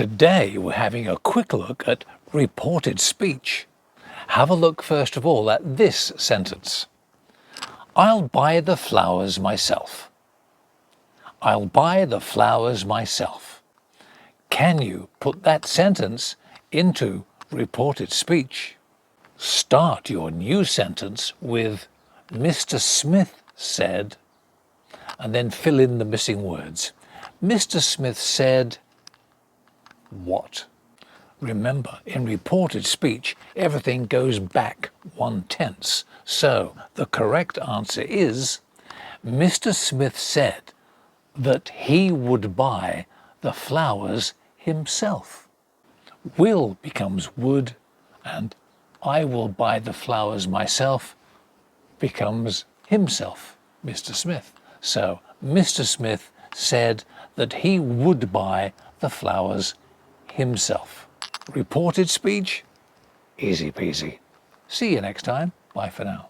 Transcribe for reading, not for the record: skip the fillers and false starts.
Today we're having a quick look at reported speech. Have a look first of all at this sentence. I'll buy the flowers myself. I'll buy the flowers myself. Can you put that sentence into reported speech? Start your new sentence with Mr. Smith said, and then fill in the missing words. Mr. Smith said what? Remember, in reported speech, everything goes back one tense. So the correct answer is, Mr. Smith said that he would buy the flowers himself. Will becomes would, and I will buy the flowers myself becomes himself, Mr. Smith. So Mr. Smith said that he would buy the flowers himself. Reported speech, easy peasy. See you next time. Bye for now.